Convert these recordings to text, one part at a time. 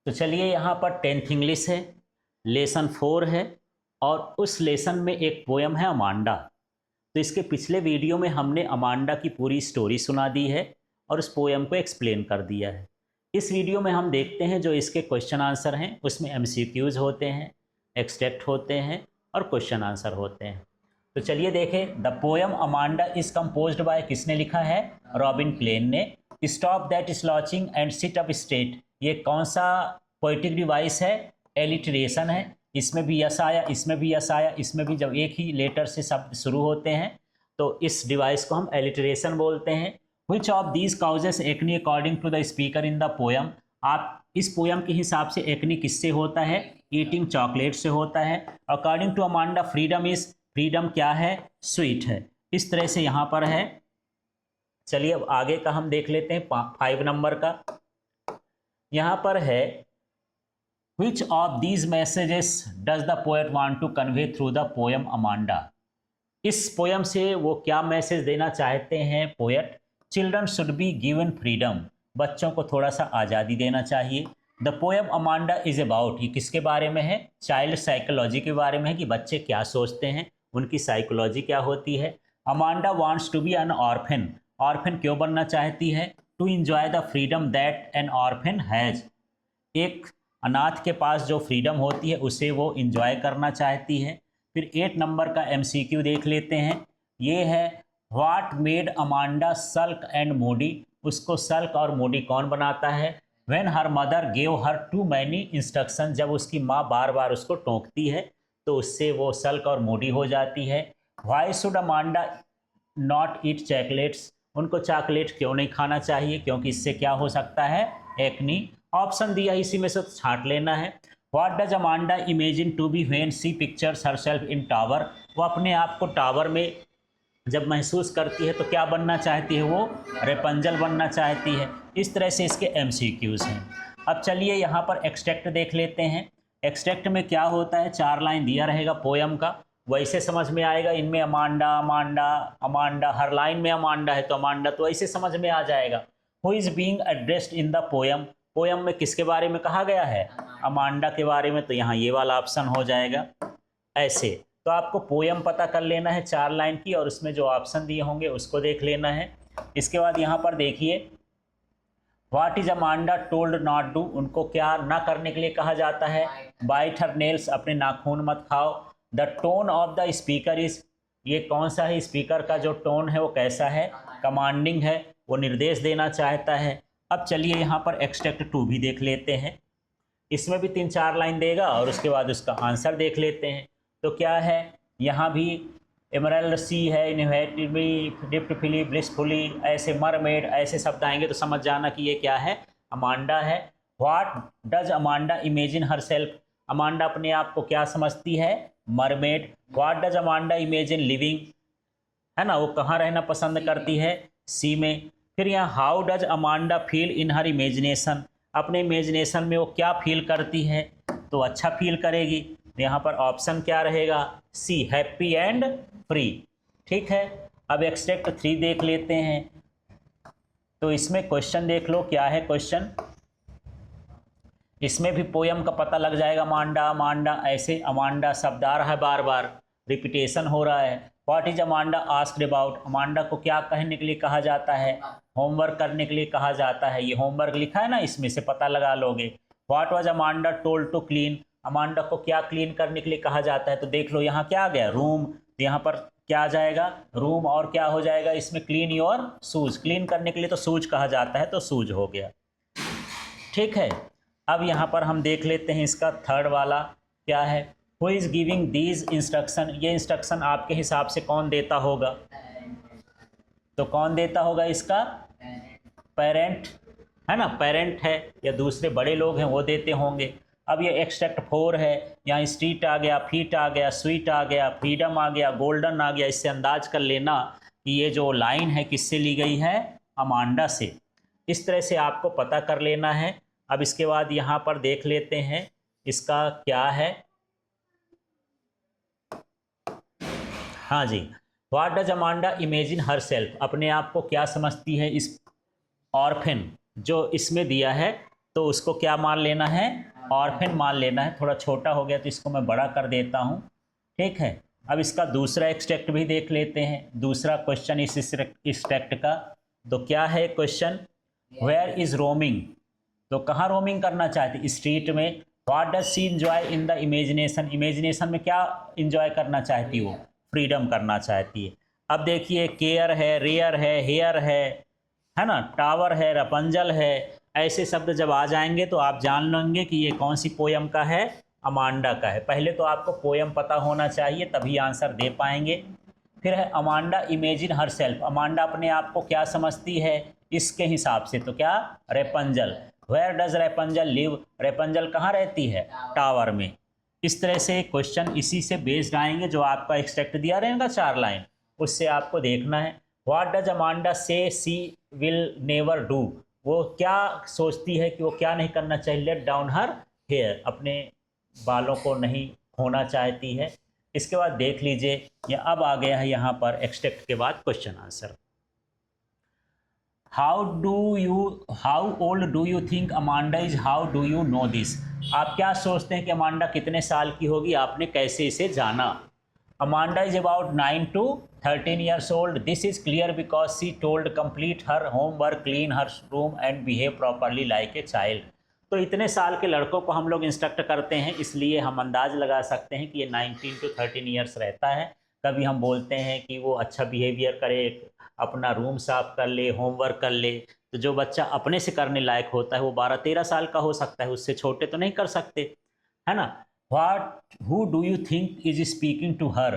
तो चलिए यहाँ पर 10th इंग्लिश है, लेसन 4 है और उस लेसन में एक पोयम है अमांडा। तो इसके पिछले वीडियो में हमने अमांडा की पूरी स्टोरी सुना दी है और उस पोयम को एक्सप्लेन कर दिया है। इस वीडियो में हम देखते हैं जो इसके क्वेश्चन आंसर हैं, उसमें एमसीक्यूज होते हैं, एक्सट्रैक्ट होते हैं और क्वेश्चन आंसर होते हैं। तो चलिए देखें। The poem Amanda is composed by, किसने लिखा है? रॉबिन क्लेन ने। Stop that slouching and sit up straight, ये कौन सा पोइटिक डिवाइस है? एलिटरेशन है। इसमें भी यस आया, इसमें भी यस आया, इसमें भी जब एक ही लेटर से शब्द शुरू होते हैं तो इस डिवाइस को हम एलिटरेशन बोलते हैं। विच ऑफ दीज काउजेस एक्नी according to the speaker in the poem, आप इस पोयम के हिसाब से एक्नी किससे होता है? ईटिंग चॉकलेट से होता है। According to Amanda freedom is, freedom क्या है? स्वीट है। इस तरह से यहाँ पर है। चलिए अब आगे का हम देख लेते हैं 5 नंबर का। यहाँ पर है which of these messages does the poet want to convey through the poem Amanda, इस पोयम से वो क्या मैसेज देना चाहते हैं poet? Children should be given freedom, बच्चों को थोड़ा सा आज़ादी देना चाहिए। The poem Amanda is about, ये किसके बारे में है? चाइल्ड साइकोलॉजी के बारे में है कि बच्चे क्या सोचते हैं, उनकी साइकोलॉजी क्या होती है। Amanda wants to be an orphan, orphan क्यों बनना चाहती है? To enjoy the freedom that an orphan has, एक अनाथ के पास जो फ्रीडम होती है उसे वो इंजॉय करना चाहती है। फिर 8 नंबर का एमसीक्यू देख लेते हैं। ये है what made Amanda sulk and moody, उसको सल्क और मूडी कौन बनाता है? When her mother gave her too many instruction, जब उसकी माँ बार बार उसको टोकती है तो उससे वो सल्क और मूडी हो जाती है। Why should Amanda not eat chocolates, उनको चॉकलेट क्यों नहीं खाना चाहिए? क्योंकि इससे क्या हो सकता है? एक्नी। ऑप्शन दिया इसी में से छांट लेना है। What does Amanda imagine to be when she pictures herself in tower, वो अपने आप को टावर में जब महसूस करती है तो क्या बनना चाहती है? वो रेपंजल बनना चाहती है। इस तरह से इसके एमसीक्यूज हैं। अब चलिए यहाँ पर एक्सट्रैक्ट देख लेते हैं। एक्सट्रैक्ट में क्या होता है? 4 लाइन दिया रहेगा पोयम का, वैसे समझ में आएगा। इनमें अमांडा अमांडा अमांडा, हर लाइन में अमांडा है तो अमांडा तो ऐसे समझ में आ जाएगा। Who is being addressed in the poem, poem में किसके बारे में कहा गया है? अमांडा के बारे में, तो यहाँ ये वाला ऑप्शन हो जाएगा। ऐसे तो आपको पोयम पता कर लेना है 4 लाइन की और उसमें जो ऑप्शन दिए होंगे उसको देख लेना है। इसके बाद यहाँ पर देखिए what is Amanda told not do, उनको क्या ना करने के लिए कहा जाता है? बाइट हर नेल्स, अपने नाखून मत खाओ। The tone of the speaker is, ये कौन सा है? स्पीकर का जो टोन है वो कैसा है? कमांडिंग है, वो निर्देश देना चाहता है। अब चलिए यहाँ पर एक्सट्रैक्ट 2 भी देख लेते हैं। इसमें भी 3-4 लाइन देगा और उसके बाद उसका आंसर देख लेते हैं। तो क्या है? यहाँ भी एमरल्ड सी है, इनोवेटिवली, डिप्टफुली, ब्लिसफुली, ऐसे मरमेड, ऐसे शब्द आएंगे तो समझ जाना कि ये क्या है? अमांडा है। What does Amanda imagine her self, Amanda अपने आप को क्या समझती है? Mermaid. What does Amanda imagine living, है ना, वो कहाँ रहना पसंद करती है? सी में। फिर यहाँ how does Amanda feel in her imagination, अपने इमेजिनेशन में वो क्या फील करती है? तो अच्छा फील करेगी। यहाँ पर ऑप्शन क्या रहेगा? सी, हैप्पी एंड फ्री। ठीक है। अब एक्सट्रैक्ट 3 देख लेते हैं। तो इसमें क्वेश्चन देख लो क्या है क्वेश्चन। इसमें भी पोयम का पता लग जाएगा। अमांडा अमांडा, ऐसे अमांडा शब्द आ रहा है, बार बार रिपीटेशन हो रहा है। What is Amanda asked about, Amanda को क्या कहने के लिए कहा जाता है? होमवर्क करने के लिए कहा जाता है। ये होमवर्क लिखा है ना, इसमें से पता लगा लोगे। What was Amanda told to clean, Amanda को क्या क्लीन करने के लिए कहा जाता है? तो देख लो यहाँ क्या आ गया? रूम। तो यहाँ पर क्या आ जाएगा? रूम। और क्या हो जाएगा इसमें? क्लीन योर शूज, क्लीन करने के लिए तो शूज कहा जाता है, तो शूज हो गया। ठीक है। अब यहाँ पर हम देख लेते हैं इसका थर्ड वाला क्या है। Who is giving these instruction, ये इंस्ट्रक्शन आपके हिसाब से कौन देता होगा? तो कौन देता होगा इसका? पेरेंट, है ना, पेरेंट है या दूसरे बड़े लोग हैं वो देते होंगे। अब ये एक्सट्रैक्ट 4 है, यहाँ स्ट्रीट आ गया, फीट आ गया, स्वीट आ गया, फ्रीडम आ गया, गोल्डन आ गया। इससे अंदाज कर लेना कि ये जो लाइन है किससे ली गई है? अमांडा से। इस तरह से आपको पता कर लेना है। अब इसके बाद यहाँ पर देख लेते हैं इसका क्या है। हाँ जी, what does Amanda imagine herself, अपने आप को क्या समझती है? इस ऑर्फन जो इसमें दिया है तो उसको क्या मान लेना है, ऑर्फन मान लेना है। थोड़ा छोटा हो गया तो इसको मैं बड़ा कर देता हूँ, ठीक है। अब इसका दूसरा एक्सट्रैक्ट भी देख लेते हैं, दूसरा क्वेश्चन इस एक्सट्रैक्ट का। तो क्या है क्वेश्चन, वेयर इज रोमिंग, तो कहाँ रोमिंग करना चाहती, स्ट्रीट में। What does she enjoy in the imagination, imagination में क्या इंजॉय करना चाहती वो, फ्रीडम करना चाहती है। अब देखिए केयर है, रेयर है, हेयर है ना, टावर है, रपंजल है। ऐसे शब्द जब आ जाएंगे तो आप जान लेंगे कि ये कौन सी पोयम का है, अमांडा का है। पहले तो आपको पोयम पता होना चाहिए तभी आंसर दे पाएंगे। फिर है Amanda imagine her self, Amanda अपने आप को क्या समझती है, इसके हिसाब से तो क्या, रेपंजल। वेयर डज रेपंजल लिव, रेपंजल कहाँ रहती है, टावर में। इस तरह से क्वेश्चन इसी से बेस्ड आएंगे, जो आपका एक्सट्रैक्ट दिया रहेगा 4 लाइन, उससे आपको देखना है। व्हाट डज अमांडा से सी विल नेवर डू, वो क्या सोचती है कि वो क्या नहीं करना चाहिए, लेट डाउन हर हेयर, अपने बालों को नहीं खोना चाहती है। इसके बाद देख लीजिए, ये अब आ गया है यहाँ पर एक्सट्रैक्ट के बाद question answer. How old do you think Amanda is, how do you no this, आप क्या सोचते हैं कि अमांडा कितने साल की होगी, आपने कैसे इसे जाना। Amanda is about 9 to 13 years old, this is clear because she told complete her homework, clean her room and behave properly like a child. तो इतने साल के लड़कों को हम लोग इंस्ट्रक्ट करते हैं, इसलिए हम अंदाज लगा सकते हैं कि ये 19 to 13 ईयर्स रहता है। कभी हम बोलते हैं कि वो अच्छा बिहेवियर करे, अपना रूम साफ कर ले, होमवर्क कर ले। तो जो बच्चा अपने से करने लायक होता है वो 12-13 साल का हो सकता है, उससे छोटे तो नहीं कर सकते, है ना। What who do you think is speaking to her,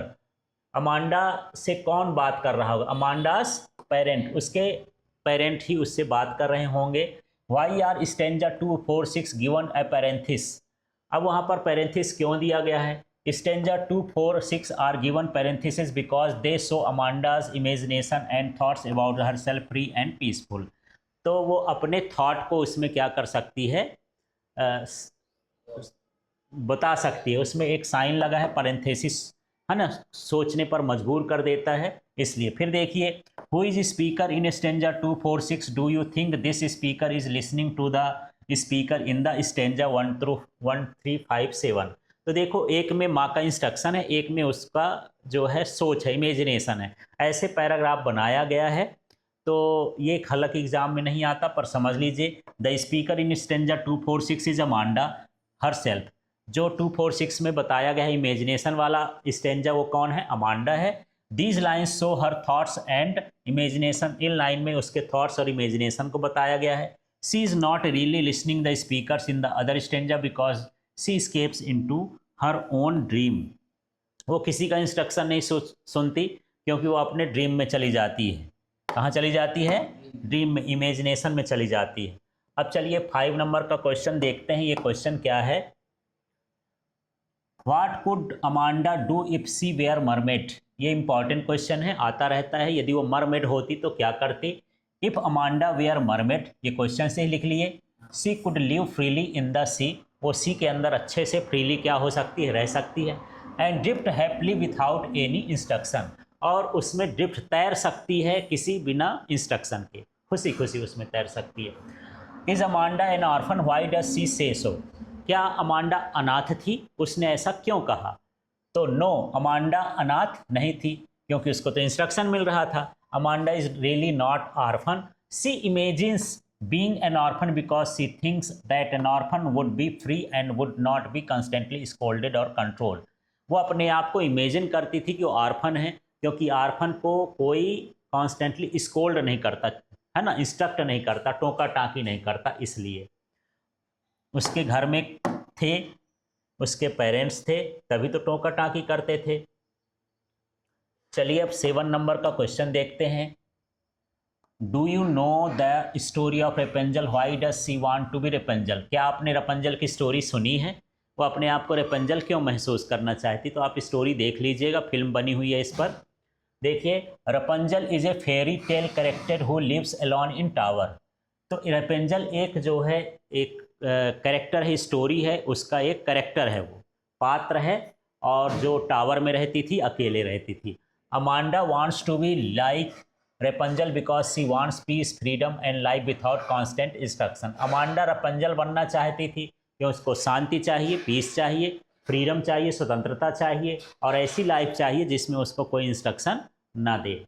Amanda से कौन बात कर रहा होगा, अमांडास पेरेंट, उसके पेरेंट ही उससे बात कर रहे होंगे। Why are stanza 2, 4, 6 given a parenthesis, अब वहाँ पर पैरेंथिस क्यों दिया गया है, stanza 2, 4, 6 are given parenthesis because they show Amanda's imagination and thoughts about herself free and peaceful. तो वो अपने थॉट को उसमें क्या कर सकती है, बता सकती है। उसमें एक साइन लगा है पैरेंथेसिस, है ना, सोचने पर मजबूर कर देता है, इसलिए। फिर देखिए, who is speaker in stanza 2, 4, 6, do you think this speaker is listening to the speaker in the stanza 1 through 1, 3, 5, 7। तो देखो, एक में माँ का इंस्ट्रक्शन है, एक में उसका जो है सोच है, इमेजिनेशन है। ऐसे पैराग्राफ बनाया गया है। तो ये खलक एग्जाम में नहीं आता, पर समझ लीजिए, the speaker in stanza 2, 4, 6 is Amanda her self. जो 2, 4, 6 में बताया गया है इमेजिनेशन वाला स्टेंजा, वो कौन है, अमांडा है। These lines show her thoughts and imagination, इन लाइन में उसके थॉट्स और इमेजिनेशन को बताया गया है। She is not really listening the speakers in the other stanza because she escapes into her own dream, वो किसी का इंस्ट्रक्शन नहीं सुनती, क्योंकि वो अपने ड्रीम में चली जाती है। कहाँ चली जाती है, ड्रीम में, इमेजिनेशन में चली जाती है। अब चलिए 5 नंबर का क्वेश्चन देखते हैं। ये क्वेश्चन क्या है, what could Amanda do if she were mermaid, ये इंपॉर्टेंट क्वेश्चन है, आता रहता है। यदि वो मरमेड होती तो क्या करती। इफ अमांडा वेयर मरमेड, ये क्वेश्चन से ही लिख लिए। She could live freely in the sea, वो सी के अंदर अच्छे से फ्रीली क्या हो सकती है, रह सकती है। And drift happily without any instruction, और उसमें ड्रिफ्ट तैर सकती है किसी बिना इंस्ट्रक्शन के, खुशी खुशी उसमें तैर सकती है। Is Amanda N orphan, why does सी से सो, क्या अमांडा अनाथ थी, उसने ऐसा क्यों कहा। तो नो, अमांडा अनाथ नहीं थी, क्योंकि उसको तो इंस्ट्रक्शन मिल रहा था। Amanda is really not orphan, she imagines being an orphan because she thinks that an orphan would be free and would not be constantly scolded और कंट्रोल। वो अपने आप को इमेजिन करती थी कि वो ऑर्फन है, क्योंकि ऑर्फन को कोई कॉन्स्टेंटली स्कोल्ड नहीं करता, है ना, इंस्ट्रक्ट नहीं करता, टोका टाकी नहीं करता, इसलिए। उसके घर में थे, उसके पेरेंट्स थे, तभी तो टोका टाकी करते थे। चलिए अब 7 नंबर का क्वेश्चन देखते हैं। Do you know the story of Rapunzel, why does she want to be Rapunzel, क्या आपने रेपेंजल की स्टोरी सुनी है, वो अपने आप को रेपेंजल क्यों महसूस करना चाहती। तो आप स्टोरी देख लीजिएगा, फिल्म बनी हुई है इस पर। देखिए, Rapunzel is a fairy tale character who lives alone in tower. तो रेपेंजल एक जो है, एक कैरेक्टर है, स्टोरी है, उसका एक कैरेक्टर है, वो पात्र है, और जो टावर में रहती थी, अकेले रहती थी। Amanda wants to be like Rapunzel because she wants peace, freedom and life without constant instruction. Amanda Rapunzel बनना चाहती थी कि उसको शांति चाहिए, पीस चाहिए, फ्रीडम चाहिए, स्वतंत्रता चाहिए, और ऐसी लाइफ चाहिए जिसमें उसको कोई इंस्ट्रक्शन ना दे।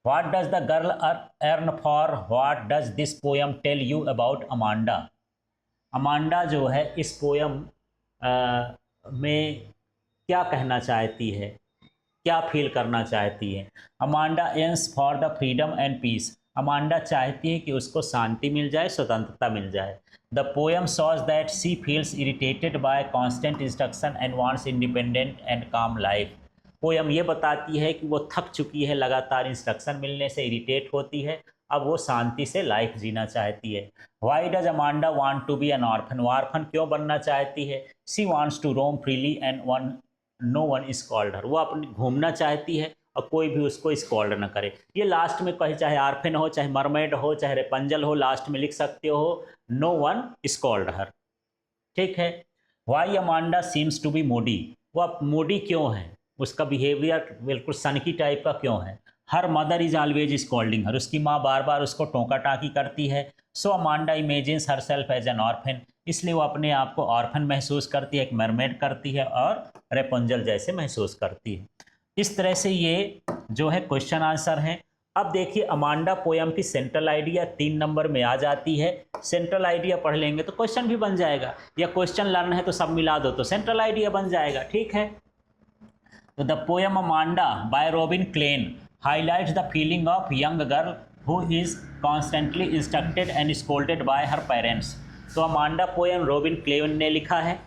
What does the girl earn for? What does this poem tell you about Amanda? Amanda जो है इस पोयम में क्या कहना चाहती है, क्या फील करना चाहती है। Amanda yearns for the freedom and peace. Amanda चाहती है कि उसको शांति मिल जाए, स्वतंत्रता मिल जाए। The poem shows that she feels irritated by constant instruction and wants independent and काम लाइफ। पोएम ये बताती है कि वो थक चुकी है, लगातार इंस्ट्रक्शन मिलने से इरिटेट होती है, अब वो शांति से लाइफ जीना चाहती है। Why does Amanda want to be an orphan? वो ऑर्फन क्यों बनना चाहती है? She wants to roam freely and no one is called her. वो अपनी घूमना चाहती है और कोई भी उसको स्कॉल्ड न करे। ये लास्ट में कहे, चाहे आर्फिन हो, चाहे मरमेड हो, चाहे रेपंजल हो, लास्ट में लिख सकते हो नो वन स्कॉल्ड हर। ठीक है। Why Amanda seems to be moody? वो अब मूडी क्यों है? उसका बिहेवियर बिल्कुल सनकी टाइप का क्यों है? Her mother is always scolding her. उसकी माँ बार बार उसको टोका टाकी करती है। So Amanda imagines herself as an orphan. इसलिए वो अपने आप को ऑर्फन महसूस करती है, एक मरमेड करती है और रेपंजल जैसे महसूस करती है। इस तरह से ये जो है क्वेश्चन आंसर है। अब देखिए अमांडा पोयम की सेंट्रल आइडिया 3 नंबर में आ जाती है। सेंट्रल आइडिया पढ़ लेंगे तो क्वेश्चन भी बन जाएगा, या क्वेश्चन लर्न है तो सब मिला दो तो सेंट्रल आइडिया बन जाएगा। ठीक है। तो the poem Amanda by Robin Klein highlights the feeling of young girl who is constantly instructed and scolded by her parents। तो अमांडा पोयम रॉबिन क्लेन ने लिखा है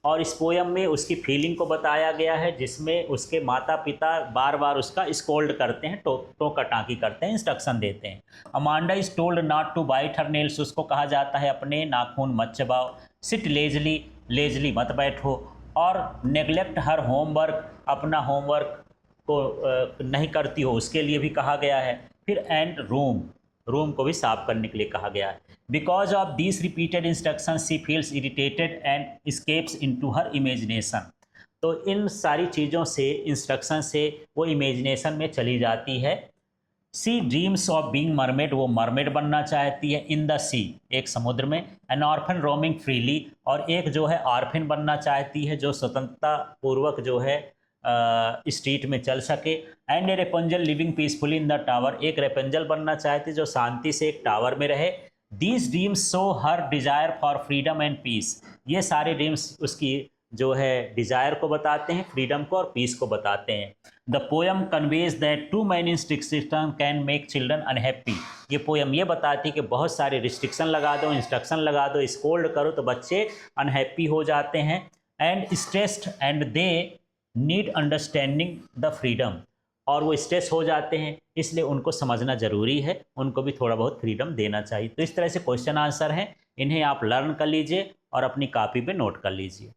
और इस पोयम में उसकी फीलिंग को बताया गया है, जिसमें उसके माता पिता बार बार उसका स्कोल्ड करते हैं, टोका टाकी करते हैं, इंस्ट्रक्शन देते हैं। Amanda is told not to bite her nails. उसको कहा जाता है अपने नाखून मत चबाओ। सिट लेजली, लेजली मत बैठो। और नेग्लेक्ट हर होमवर्क, अपना होमवर्क को नहीं करती हो उसके लिए भी कहा गया है। फिर एंड रूम को भी साफ करने के लिए कहा गया है। Because of this repeated instruction she feels irritated and escapes into her imagination. तो इन सारी चीज़ों से, इंस्ट्रक्शन से वो इमेजिनेशन में चली जाती है। सी ड्रीम्स ऑफ बीइंग मरमेड। वो मरमेड बनना चाहती है इन द सी, एक समुद्र में। N orphan roaming freely. और एक जो है ऑर्फिन बनना चाहती है जो स्वतंत्रता पूर्वक जो है स्ट्रीट में चल सके। And a Rapunzel living peacefully in the tower. एक रेपंजल बनना चाहती जो शांति से एक टावर में रहे। These dreams show her desire for freedom and peace. ये सारे ड्रीम्स उसकी जो है डिजायर को बताते हैं, फ्रीडम को और पीस को बताते हैं। The poem conveys that too many restriction can make children unhappy. ये पोएम ये बताती है कि बहुत सारे रिस्ट्रिक्शन लगा दो, इंस्ट्रक्शन लगा दो, स्कोल्ड करो तो बच्चे अनहैप्पी हो जाते हैं। And stressed and they need understanding the freedom. और वो स्ट्रेस हो जाते हैं, इसलिए उनको समझना ज़रूरी है, उनको भी थोड़ा बहुत फ्रीडम देना चाहिए। तो इस तरह से क्वेश्चन आंसर हैं, इन्हें आप लर्न कर लीजिए और अपनी कॉपी पे नोट कर लीजिए।